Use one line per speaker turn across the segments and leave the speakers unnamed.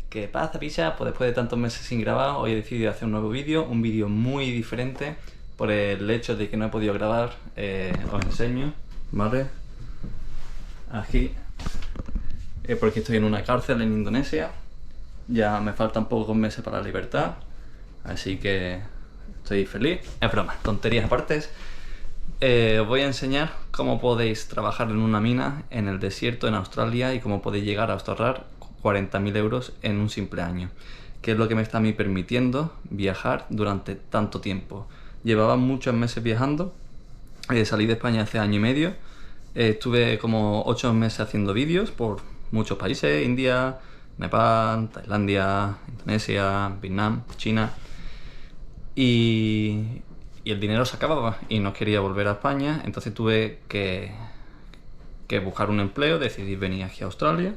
¿Qué pasa, picha? Pues después de tantos meses sin grabar, hoy he decidido hacer un nuevo vídeo, un vídeo muy diferente por el hecho de que no he podido grabar. Os enseño, ¿vale? Aquí, porque estoy en una cárcel en Indonesia, ya me faltan pocos meses para la libertad, así que estoy feliz. Es broma, tonterías aparte. Os voy a enseñar cómo podéis trabajar en una mina en el desierto en Australia y cómo podéis llegar a ahorrar 40.000 euros en un simple año, que es lo que me está a mí permitiendo viajar durante tanto tiempo. Llevaba muchos meses viajando, salí de España hace año y medio, estuve como 8 meses haciendo vídeos por muchos países: India, Nepal, Tailandia, Indonesia, Vietnam, China, y el dinero se acababa y no quería volver a España, entonces tuve que buscar un empleo, decidí venir aquí a Australia,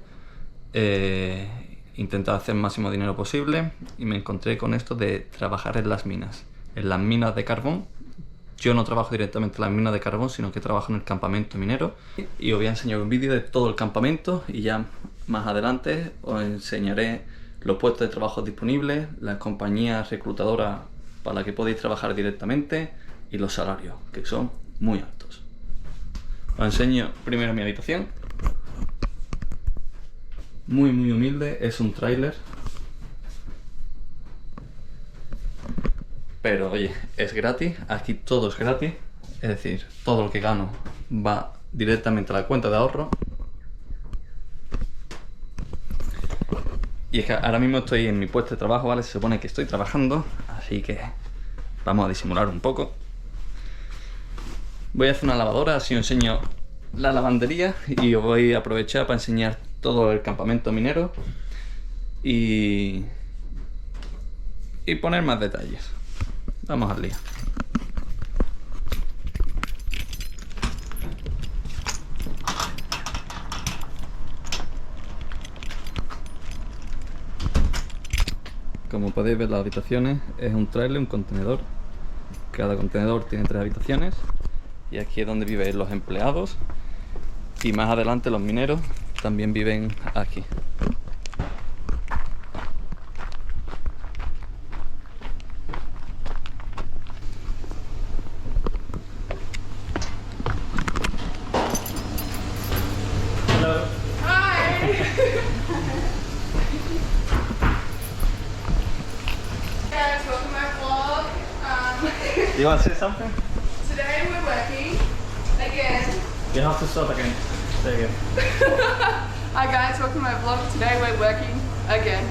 intentar hacer el máximo dinero posible y me encontré con esto de trabajar en las minas de carbón. Yo no trabajo directamente en las minas de carbón, sino que trabajo en el campamento minero, y os voy a enseñar un vídeo de todo el campamento y ya más adelante os enseñaré los puestos de trabajo disponibles, las compañías reclutadoras para las que podéis trabajar directamente y los salarios, que son muy altos. Os enseño primero mi habitación. Muy humilde, es un tráiler, pero oye, es gratis, aquí todo es gratis, es decir, todo lo que gano va directamente a la cuenta de ahorro. Y es que ahora mismo estoy en mi puesto de trabajo, ¿vale? Se supone que estoy trabajando, así que vamos a disimular un poco. Voy a hacer una lavadora, así os enseño la lavandería y os voy a aprovechar para enseñar todo el campamento minero y poner más detalles. Vamos al lío. Como podéis ver, las habitaciones es un trailer, un contenedor. Cada contenedor tiene 3 habitaciones y aquí es donde viven los empleados, y más adelante los mineros también viven aquí. Hello.
Hi! Guys, welcome to my vlog.
You want to say something?
Today we're working again.
You have to start again. There you go.
Hi guys, welcome to my vlog. Today we're working again.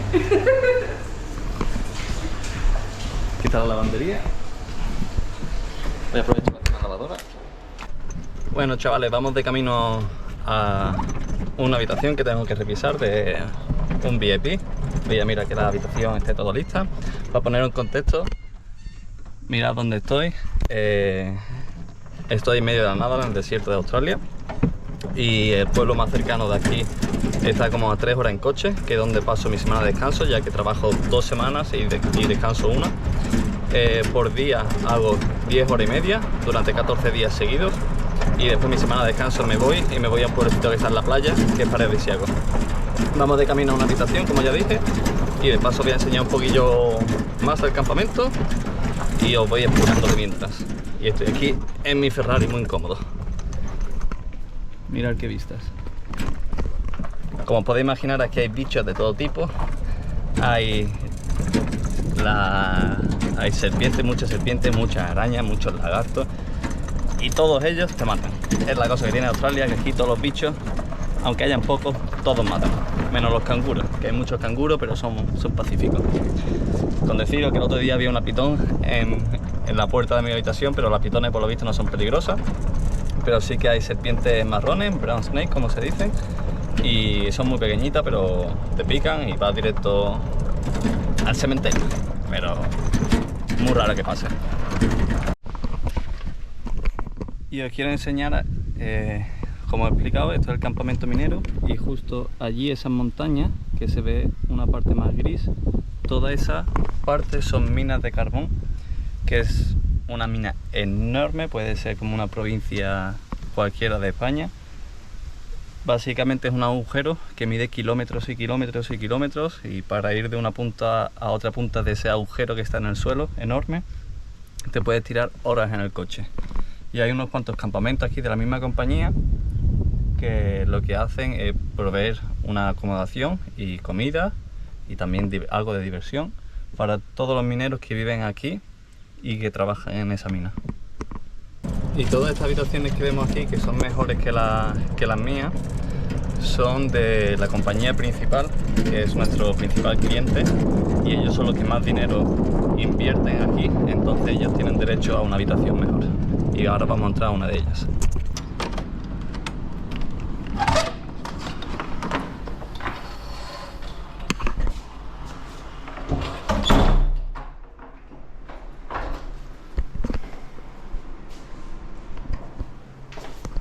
Aquí está la lavandería. Voy a aprovechar para hacer una lavadora. Bueno, chavales, vamos de camino a una habitación que tengo que revisar de un VIP. Voy a mirar que la habitación esté todo lista. Para poner en contexto, mirad dónde estoy. Estoy en medio de la nada, en el desierto de Australia, y el pueblo más cercano de aquí está como a 3 horas en coche, que es donde paso mi semana de descanso, ya que trabajo 2 semanas y descanso una. Por día hago 10 horas y media durante 14 días seguidos, y después mi semana de descanso me voy a un pueblecito que está en la playa, que es paradisíaco. Vamos de camino a una habitación, como ya dije, y de paso voy a enseñar un poquillo más del campamento y os voy explicando de mientras. Y estoy aquí en mi Ferrari muy incómodo. Mirad qué vistas. Como podéis imaginar, aquí hay bichos de todo tipo. Hay serpientes, muchas arañas, muchos lagartos, y todos ellos te matan. Es la cosa que tiene Australia, que aquí todos los bichos, aunque hayan pocos, todos matan, menos los canguros, que hay muchos canguros, pero son pacíficos. Con deciros que el otro día había una pitón en la puerta de mi habitación, pero las pitones por lo visto no son peligrosas, pero sí que hay serpientes marrones, brown snake como se dice, y son muy pequeñitas, pero te pican y vas directo al cementerio, pero muy raro que pase. Y os quiero enseñar, como he explicado, esto es el campamento minero, y justo allí esas montañas que se ve una parte más gris, toda esa parte son minas de carbón, que es una mina enorme, puede ser como una provincia cualquiera de España, básicamente es un agujero que mide kilómetros y kilómetros y kilómetros, y para ir de una punta a otra punta de ese agujero que está en el suelo, enorme, te puedes tirar horas en el coche. Y hay unos cuantos campamentos aquí de la misma compañía que lo que hacen es proveer una acomodación y comida y también algo de diversión para todos los mineros que viven aquí y que trabajan en esa mina. Y todas estas habitaciones que vemos aquí, que son mejores que las mías, son de la compañía principal, que es nuestro principal cliente, y ellos son los que más dinero invierten aquí, entonces ellos tienen derecho a una habitación mejor. Y ahora vamos a entrar a una de ellas.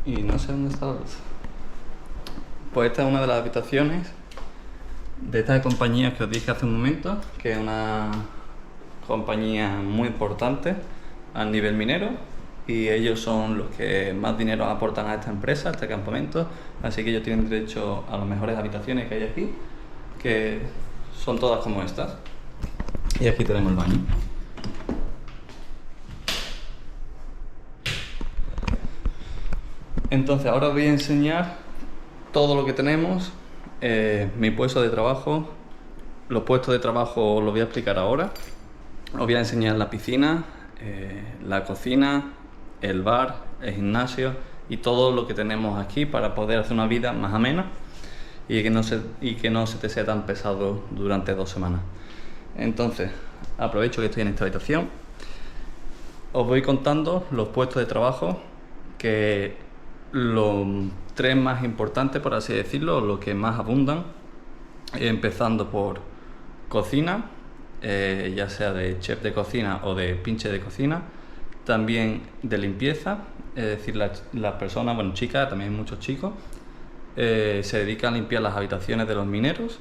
Y no sé dónde está la luz. Pues esta es una de las habitaciones de esta compañía que os dije hace un momento, que es una compañía muy importante a nivel minero, y ellos son los que más dinero aportan a esta empresa, a este campamento, así que ellos tienen derecho a las mejores habitaciones que hay aquí, que son todas como estas. Y aquí tenemos el baño. Entonces ahora os voy a enseñar todo lo que tenemos, mi puesto de trabajo. Los puestos de trabajo os los voy a explicar ahora. Os voy a enseñar la piscina, la cocina, el bar, el gimnasio y todo lo que tenemos aquí para poder hacer una vida más amena y que no se te sea tan pesado durante 2 semanas. Entonces, aprovecho que estoy en esta habitación. Os voy contando los puestos de trabajo, que los 3 más importantes, por así decirlo, los que más abundan, empezando por cocina, ya sea de chef de cocina o de pinche de cocina, también de limpieza, es decir, las personas, bueno, chicas, también muchos chicos, se dedican a limpiar las habitaciones de los mineros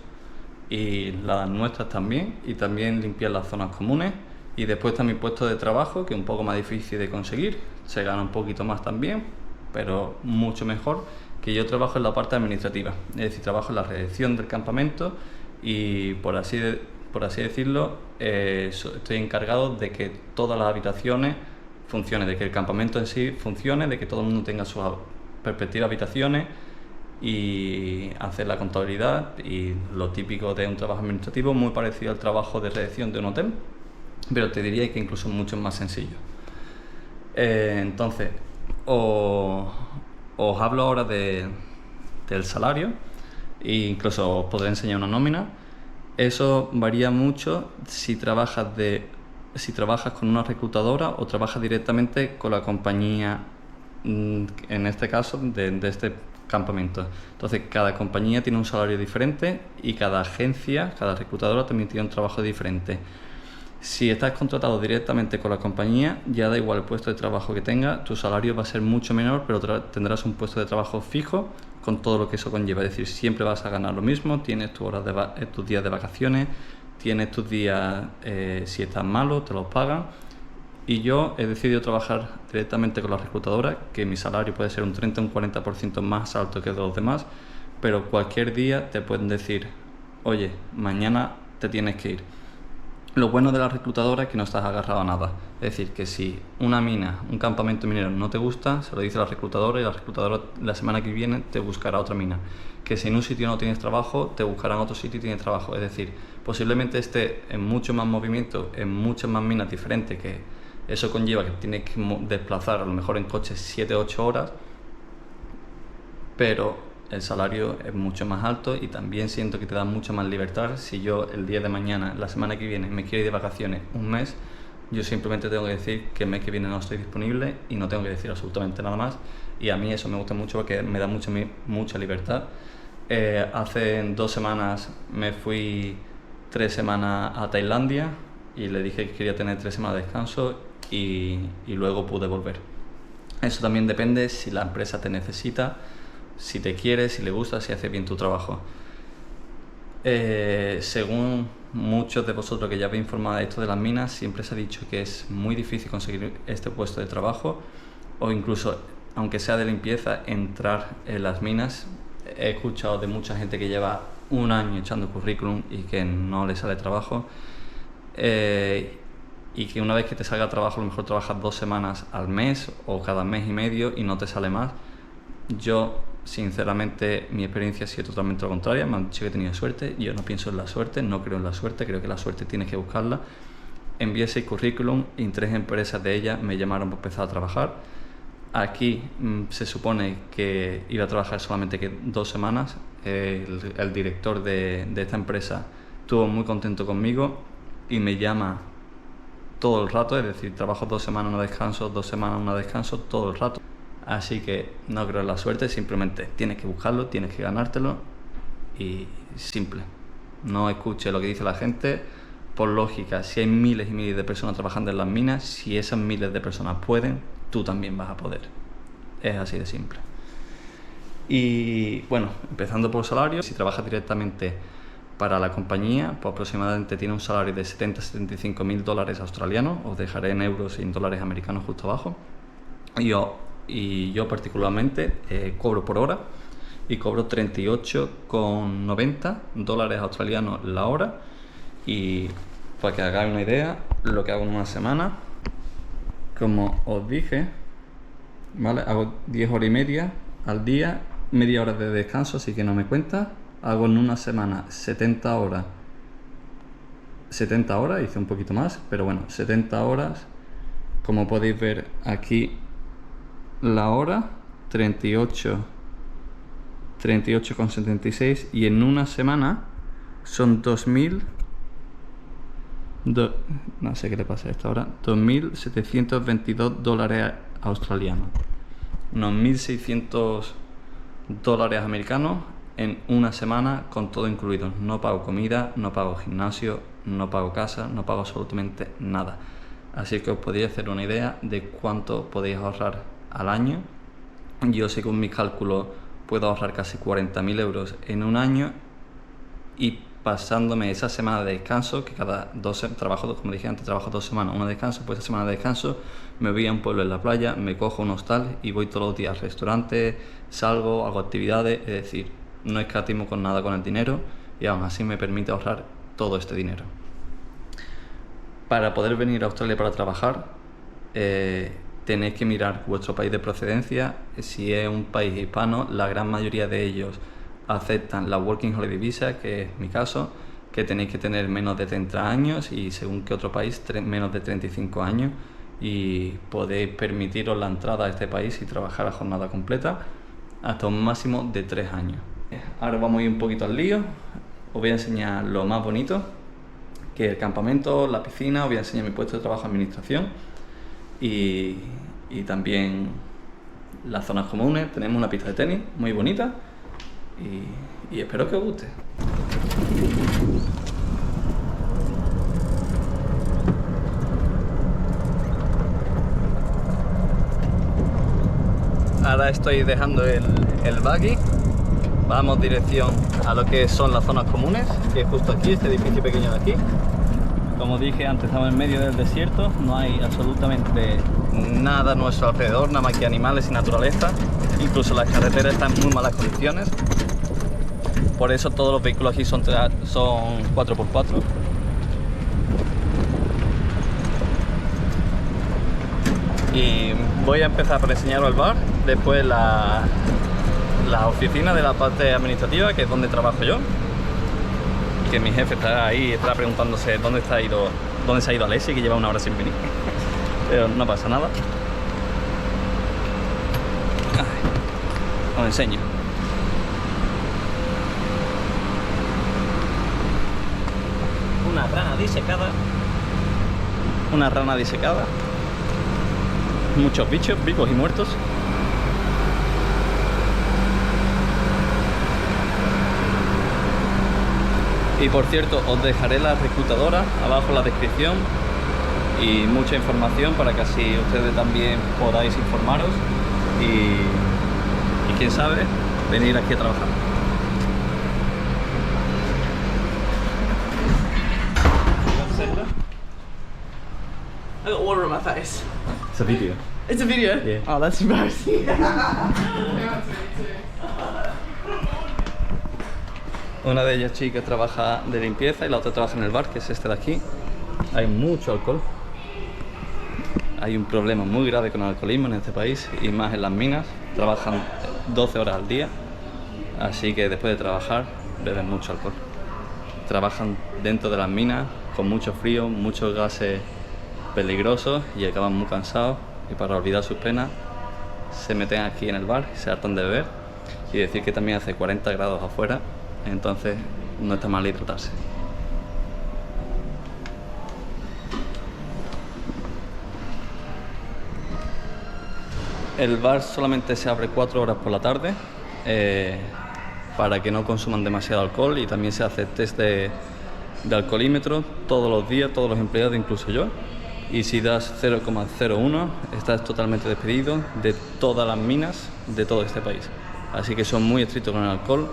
y las nuestras también, y también limpiar las zonas comunes. Y después está mi puesto de trabajo, que es un poco más difícil de conseguir, se gana un poquito más también, pero mucho mejor, que yo trabajo en la parte administrativa, es decir, trabajo en la redacción del campamento y por así decirlo, estoy encargado de que todas las habitaciones funcionen, de que el campamento en sí funcione, de que todo el mundo tenga sus respectivas habitaciones y hacer la contabilidad y lo típico de un trabajo administrativo, muy parecido al trabajo de redacción de un hotel, pero te diría que incluso mucho más sencillo. Entonces, os hablo ahora del salario e incluso os podré enseñar una nómina. Eso varía mucho si trabajas con una reclutadora o trabajas directamente con la compañía, en este caso de este campamento. Entonces cada compañía tiene un salario diferente y cada agencia, cada reclutadora también tiene un trabajo diferente. Si estás contratado directamente con la compañía, ya da igual el puesto de trabajo que tengas, tu salario va a ser mucho menor, pero tendrás un puesto de trabajo fijo con todo lo que eso conlleva. Es decir, siempre vas a ganar lo mismo, tienes tus días de vacaciones, tienes tus días, si estás malo, te los pagan. Y yo he decidido trabajar directamente con la reclutadora, que mi salario puede ser un 30 o un 40% más alto que de los demás, pero cualquier día te pueden decir, oye, mañana te tienes que ir. Lo bueno de la reclutadora es que no estás agarrado a nada. Es decir, que si una mina, un campamento minero no te gusta, se lo dice la reclutadora y la reclutadora la semana que viene te buscará otra mina. Que si en un sitio no tienes trabajo, te buscarán otro sitio y tienes trabajo. Es decir, posiblemente esté en mucho más movimiento, en muchas más minas diferentes, que eso conlleva que tienes que desplazar a lo mejor en coche 7-8 horas, pero el salario es mucho más alto y también siento que te da mucha más libertad. Si yo el día de mañana, la semana que viene, me quiero ir de vacaciones un mes, yo simplemente tengo que decir que el mes que viene no estoy disponible y no tengo que decir absolutamente nada más, y a mí eso me gusta mucho porque me da mucha libertad. Hace 2 semanas me fui 3 semanas a Tailandia y le dije que quería tener 3 semanas de descanso y luego pude volver. Eso también depende si la empresa te necesita, si te quiere, si le gusta, si hace bien tu trabajo. Según muchos de vosotros que ya habéis informado de esto de las minas, siempre se ha dicho que es muy difícil conseguir este puesto de trabajo, o incluso, aunque sea de limpieza, entrar en las minas he escuchado de mucha gente que lleva un año echando currículum y que no le sale trabajo. Y que una vez que te salga trabajo, a lo mejor trabajas 2 semanas al mes o cada mes y medio y no te sale más. Yo, sinceramente, mi experiencia ha sido totalmente lo contraria. Me han dicho que he tenido suerte. Yo no pienso en la suerte, no creo en la suerte. Creo que la suerte tienes que buscarla. Envié 6 currículum y en 3 empresas de ellas me llamaron para empezar a trabajar. Aquí se supone que iba a trabajar solamente 2 semanas. El director de esta empresa estuvo muy contento conmigo y me llama todo el rato, es decir, trabajo 2 semanas, no descanso, 2 semanas, no descanso, todo el rato. Así que no creo en la suerte, simplemente tienes que buscarlo, tienes que ganártelo y simple. No escuche lo que dice la gente. Por lógica, si hay miles y miles de personas trabajando en las minas, si esas miles de personas pueden, tú también vas a poder. Es así de simple. Y bueno, empezando por salario, si trabajas directamente para la compañía, pues aproximadamente tiene un salario de 70-75 mil dólares australianos. Os dejaré en euros y en dólares americanos justo abajo. Y yo particularmente cobro por hora y cobro 38,90 dólares australianos la hora. Y para que hagáis una idea, lo que hago en una semana, como os dije, ¿vale? Hago 10 horas y media al día, media hora de descanso, así que no me cuenta. Hago en una semana 70 horas, hice un poquito más, pero bueno, 70 horas, como podéis ver aquí la hora, 38,76, y en una semana son 2.000, no sé qué le pasa a esta hora, 2.722 dólares australianos, unos 1.600 dólares americanos en una semana con todo incluido. No pago comida, no pago gimnasio, no pago casa, no pago absolutamente nada. Así que os podéis hacer una idea de cuánto podéis ahorrar al año. Yo, según mis cálculos, puedo ahorrar casi 40.000 euros en un año, y pasándome esa semana de descanso, que cada 2 trabajo, como dije antes, trabajo 2 semanas, una descanso, pues esa semana de descanso me voy a un pueblo en la playa, me cojo un hostal y voy todos los días al restaurante, salgo, hago actividades, es decir, no escatimo con nada con el dinero, y aún así me permite ahorrar todo este dinero. Para poder venir a Australia para trabajar, tenéis que mirar vuestro país de procedencia. Si es un país hispano, la gran mayoría de ellos aceptan la Working Holiday Visa, que es mi caso, que tenéis que tener menos de 30 años y según qué otro país, menos de 35 años, y podéis permitiros la entrada a este país y trabajar a jornada completa hasta un máximo de 3 años. Ahora vamos a ir un poquito al lío. Os voy a enseñar lo más bonito, que es el campamento, la piscina. Os voy a enseñar mi puesto de trabajo de administración y también las zonas comunes. Tenemos una pista de tenis muy bonita y espero que os guste. Ahora estoy dejando el buggy. Vamos dirección a lo que son las zonas comunes, que es justo aquí, este edificio pequeño de aquí. Como dije antes, estamos en medio del desierto, no hay absolutamente nada a nuestro alrededor, nada más que animales y naturaleza. Incluso las carreteras están en muy malas condiciones. Por eso todos los vehículos aquí son 4x4. Y voy a empezar por enseñaros el bar, después la oficina de la parte administrativa, que es donde trabajo yo, que mi jefe está ahí, está preguntándose dónde se ha ido Alessi, que lleva 1 hora sin venir. Pero no pasa nada. Os enseño. Una rana disecada. Muchos bichos vivos y muertos. Y por cierto, os dejaré la reclutadora abajo en la descripción y mucha información para que así ustedes también podáis informaros y quién sabe, venir aquí a trabajar.
I got water on my face.
It's a video.
It's a video?
Yeah.
Oh, that's embarrassing.
Una de ellas chicas trabaja de limpieza y la otra trabaja en el bar, que es este de aquí. Hay mucho alcohol. Hay un problema muy grave con el alcoholismo en este país y más en las minas. Trabajan 12 horas al día, así que después de trabajar beben mucho alcohol. Trabajan dentro de las minas con mucho frío, muchos gases peligrosos y acaban muy cansados, y para olvidar sus penas se meten aquí en el bar, se hartan de beber y decir que también hace 40 grados afuera, entonces no está mal hidratarse. El bar solamente se abre 4 horas por la tarde para que no consuman demasiado alcohol, y también se hace test de alcoholímetro todos los días, todos los empleados, incluso yo. Y si das 0,01 estás totalmente despedido de todas las minas de todo este país. Así que son muy estrictos con el alcohol.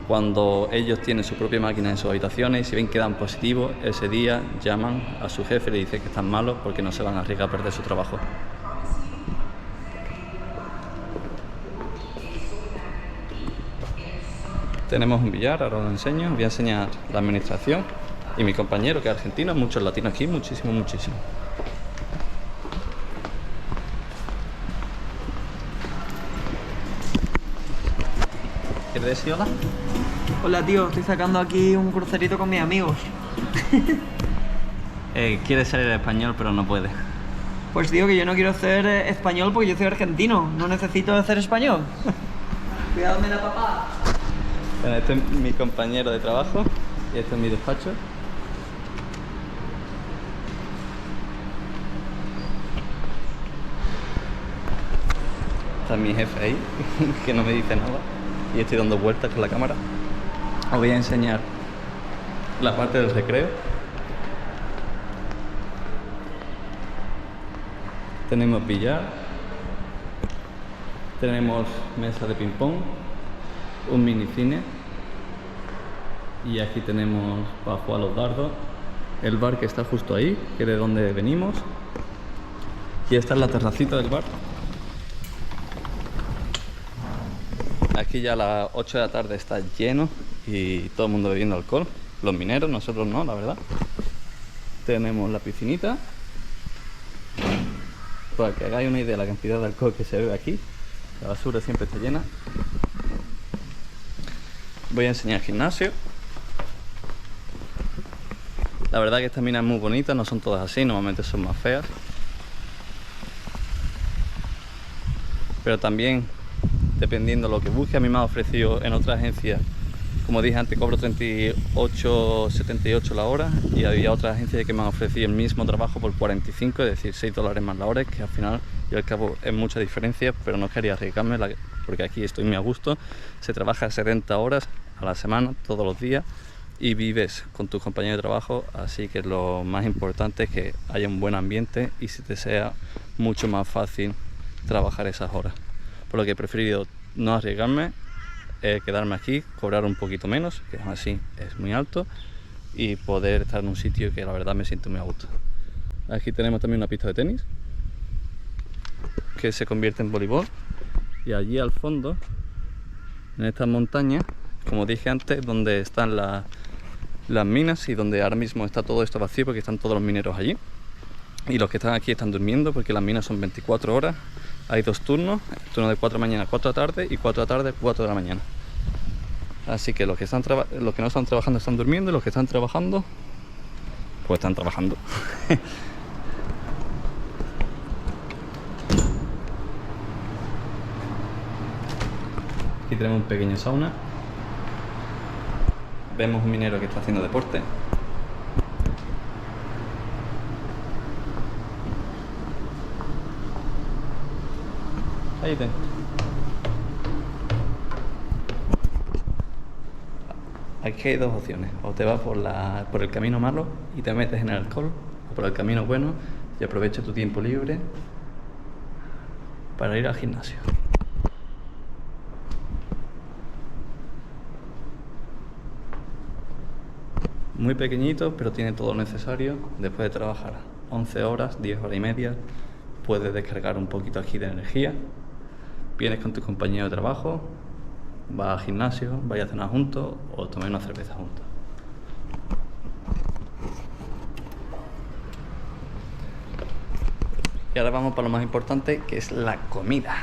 Cuando ellos tienen su propia máquina en sus habitaciones y si ven que dan positivo, ese día llaman a su jefe y le dicen que están malos porque no se van a arriesgar a perder su trabajo. Tenemos un billar, ahora os lo enseño. Voy a enseñar la administración y mi compañero, que es argentino, muchos latinos aquí, muchísimo. ¿Quieres decir hola?
Hola tío, estoy sacando aquí un crucerito con mis amigos.
Quiere ser español pero no puede.
Pues digo que yo no quiero ser español porque yo soy argentino, no necesito ser español. Cuidado, me da papá.
Bueno, este es mi compañero de trabajo y este es mi despacho. Está mi jefe ahí, que no me dice nada, y estoy dando vueltas con la cámara. Os voy a enseñar la parte del recreo. Tenemos billar, tenemos mesa de ping pong, un mini cine, y aquí tenemos para jugar los dardos, el bar que está justo ahí, que es de donde venimos, y esta es la terracita del bar. Aquí ya a las 8 de la tarde está lleno y todo el mundo bebiendo alcohol. Los mineros, nosotros no, la verdad. Tenemos la piscinita. Para que hagáis una idea de la cantidad de alcohol que se bebe aquí. La basura siempre está llena. Voy a enseñar el gimnasio. La verdad que esta mina es muy bonita, no son todas así, normalmente son más feas. Pero también, dependiendo de lo que busque, a mí me ha ofrecido en otra agencia, como dije antes, cobro 38,78 la hora, y había otra agencia que me han ofrecido el mismo trabajo por 45, es decir, $6 más la hora, que al final y al cabo es mucha diferencia, pero no quería arriesgarme porque aquí estoy muy a gusto. Se trabaja 70 horas a la semana, todos los días, y vives con tus compañeros de trabajo, así que lo más importante es que haya un buen ambiente y se te sea mucho más fácil trabajar esas horas. Por lo que he preferido no arriesgarme, quedarme aquí, cobrar un poquito menos, que aún así es muy alto, y poder estar en un sitio que la verdad me siento muy a gusto. Aquí tenemos también una pista de tenis que se convierte en voleibol, y allí al fondo, en estas montañas, como dije antes, donde están las minas y donde ahora mismo está todo esto vacío porque están todos los mineros allí, y los que están aquí están durmiendo porque las minas son 24 horas. Hay dos turnos, el turno de 4 de la mañana, 4 de la tarde, y 4 de la tarde, 4 de la mañana. Así que los que no están trabajando están durmiendo, y los que están trabajando, pues están trabajando. Aquí tenemos un pequeño sauna. Vemos un minero que está haciendo deporte. Ahí te. Aquí hay dos opciones: o te vas por el camino malo y te metes en el alcohol, o por el camino bueno y aprovecha tu tiempo libre para ir al gimnasio. Muy pequeñito, pero tiene todo lo necesario. Después de trabajar 11 horas, 10 horas y media, puedes descargar un poquito aquí de energía. Vienes con tu compañero de trabajo, Vais al gimnasio, vais a cenar juntos o tomáis una cerveza juntos. Y ahora vamos para lo más importante, que es la comida.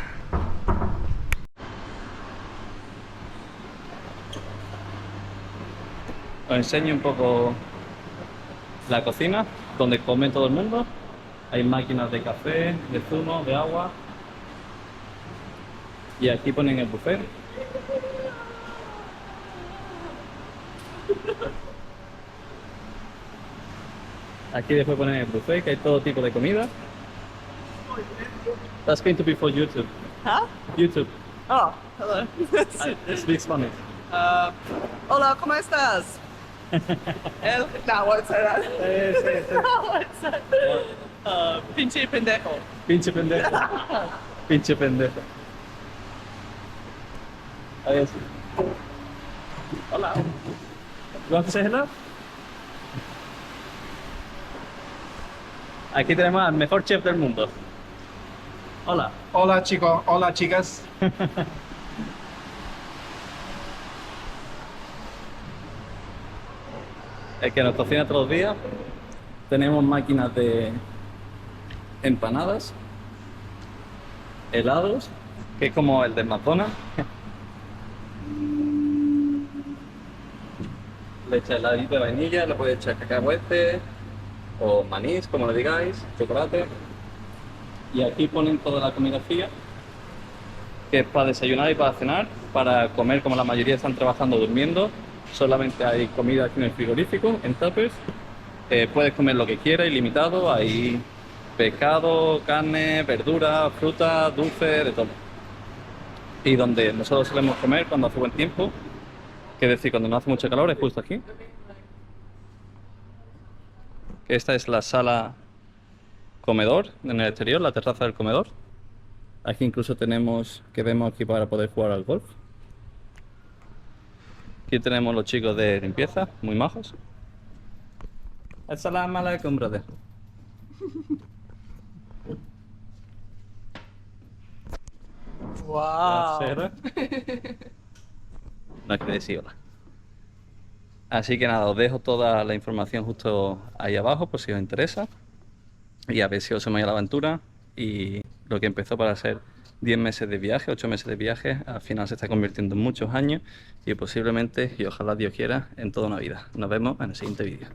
Os enseño un poco la cocina, donde come todo el mundo. Hay máquinas de café, de zumo, de agua. Y aquí ponen el buffet. Aquí después ponen el buffet, que hay todo tipo de comida. That's going to be for YouTube.
Huh?
YouTube.
Oh, hello.
Speak Spanish.
Hola, ¿cómo estás? El... No, I won't say that. I won't say that. Pinche pendejo.
Pinche pendejo. Pinche pendejo. Adiós. Hola. You want to say hello? Aquí tenemos al mejor chef del mundo. Hola.
Hola chicos, hola chicas.
El que nos cocina todos los días. Tenemos máquinas de empanadas, helados, que es como el de McDonald's. Le echa heladito de vainilla, le puede echar cacahuete o manís, como le digáis, chocolate. Y aquí ponen toda la comida fría, que es para desayunar y para cenar. Para comer, como la mayoría están trabajando o durmiendo, solamente hay comida aquí en el frigorífico, en tuppers. Puedes comer lo que quieras, ilimitado. Hay pescado, carne, verdura, fruta, dulce, de todo. Y donde nosotros solemos comer cuando hace buen tiempo, que es decir, cuando no hace mucho calor, es justo aquí. Esta es la sala comedor en el exterior, la terraza del comedor. Aquí incluso tenemos, que vemos aquí para poder jugar al golf. Aquí tenemos los chicos de limpieza, muy majos. Assalamu alaikum, brother.
Wow.
No quiere decir hola. Así que nada, os dejo toda la información justo ahí abajo por si os interesa. Y a ver si os sumáis a la aventura. Y lo que empezó para ser 10 meses de viaje, 8 meses de viaje, al final se está convirtiendo en muchos años y posiblemente, y ojalá Dios quiera, en toda una vida. Nos vemos en el siguiente vídeo.